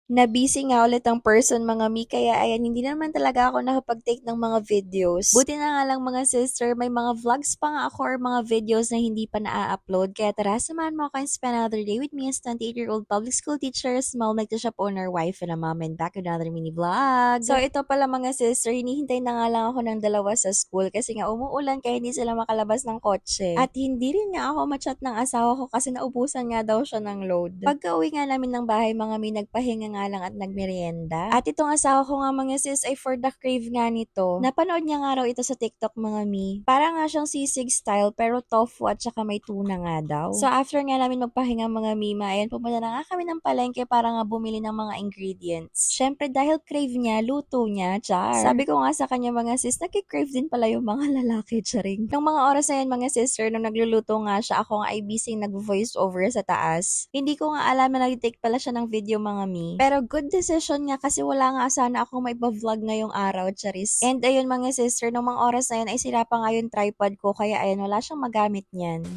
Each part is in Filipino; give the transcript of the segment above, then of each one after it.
Na-busy nga ulit ang person mga mi, kaya ayan, hindi naman talaga ako nakapag-take ng mga videos. Buti na nga lang mga sister, may mga vlogs pa nga ako or mga videos na hindi pa na-upload. Kaya tara, samahan mo ako and spend another day with me as 28-year-old public school teacher, small nagta-shop owner, wife, and a mom, and back with another mini vlog. So ito pala mga sister, hinihintay na nga lang ako ng dalawa sa school kasi nga umuulan kaya hindi sila makalabas ng kotse. At hindi rin nga ako machat ng asawa ko kasi naubusan nga daw siya ng load. Pagka-uwi nga namin ng bahay mga mi, nagpahinga nga lang at nagmerienda. At itong asawa ko nga mga sis ay for the crave nga nito. Napanood niya nga raw ito sa TikTok mga mi. Para nga siyang sisig style pero tofu at saka may tuna nga daw. So after nga namin magpahinga mga mima, ayan pumunta na nga kami ng palengke para nga bumili ng mga ingredients. Syempre dahil crave niya, luto niya, char. Sabi ko nga sa kanya mga sis, nagki-crave din pala yung mga lalaki, charing. Nung mga oras na yan mga sister, nung nagluluto nga siya, ako nga ay busy nag-voice over sa taas. Hindi ko nga alam na nag-take pala siya ng video mga mi. Pero good decision nga kasi wala nga sana akong may vlog ngayong araw, charis. And ayun mga sister, nung mga oras na yun ay sira pa nga yung tripod ko kaya ayun wala siyang magamit niyan.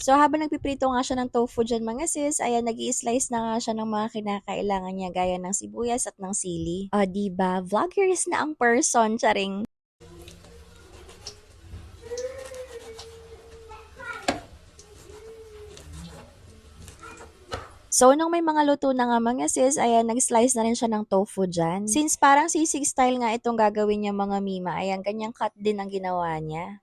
So, habang nagpiprito nga siya ng tofu dyan mga sis, ayan, nag-i-slice na nga siya ng mga kinakailangan niya gaya ng sibuyas at ng sili. O, diba? Vloggers na ang person, charing. So, nung may mga luto na nga mga sis, ayan, nag-slice na rin siya ng tofu dyan. Since parang sisig style nga itong gagawin niya mga mima, ayan, kanyang cut din ang ginawa niya.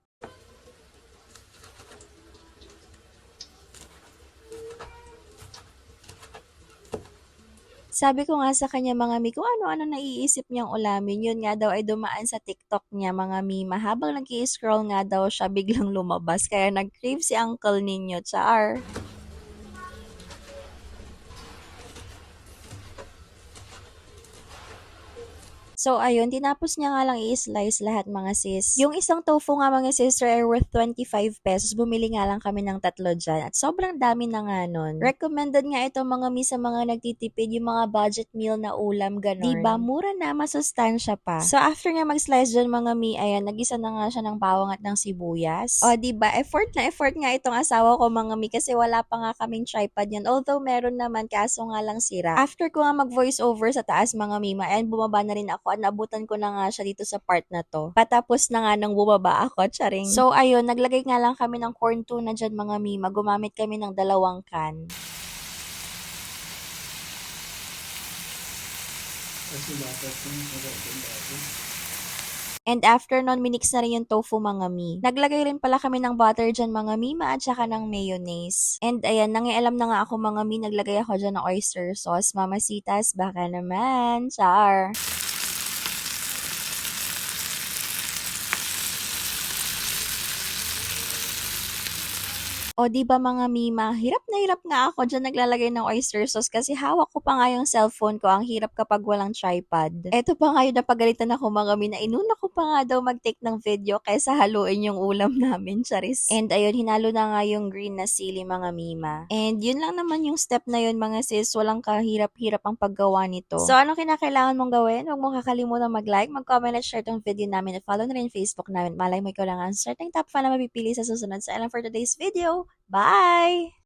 Sabi ko nga sa kanya mga mi, kung ano-ano naiisip niyang ulamin, yun nga daw ay dumaan sa TikTok niya mga mima. Habang nag-i-scroll nga daw siya, biglang lumabas. Kaya nag-crave si uncle ninyo, char. So, ayun, tinapos niya nga lang i-slice lahat mga sis. Yung isang tofu nga mga sister ay worth 25 pesos. Bumili nga lang kami ng tatlo dyan. At sobrang dami na nga nun. Recommended nga ito mga mi sa mga nagtitipid, yung mga budget meal na ulam, ganon. Diba? Mura na, masustansya pa. So, after nga mag-slice dyan mga mi, ayan, nagisa na nga siya ng bawang at ng sibuyas. O, diba? Effort na effort nga itong asawa ko mga mi kasi wala pa nga kaming tripod yan. Although meron naman, kaso nga lang sira. After ko nga mag-voice over sa taas mga mima, ayan, bumaba na rin ako at naabutan ko na nga siya dito sa part na to. Patapos na nga nang bumaba ako, charing. So, ayun, naglagay nga lang kami ng corn tuna dyan mga mima. Gumamit kami ng 2 can. And after nun, minix na rin yung tofu mga mi. Naglagay rin pala kami ng butter dyan mga mima at saka ng mayonnaise. And ayan, nangialam na nga ako mga mi, naglagay ako dyan ng oyster sauce. Mamasitas, baka naman. Char! O di ba mga mima, hirap na hirap nga ako dyan naglalagay ng oyster sauce kasi hawak ko pa nga yung cellphone ko. Ang hirap kapag walang tripod. Eto pa nga yung napagalitan ako mga mina. Inuna ko pa nga daw mag-take ng video kaysa haluin yung ulam namin, charis. And ayun, hinalo na nga yung green na sili mga mima. And yun lang naman yung step na yun mga sis. Walang kahirap-hirap ang paggawa nito. So ano kinakailangan mong gawin? Huwag mong kakalimutan mag-like, mag-comment at share tong video namin at follow na rin Facebook namin. Malay mo ikaw lang ang certain top fan na mapipili sa susunod. So alam for today's video. Bye!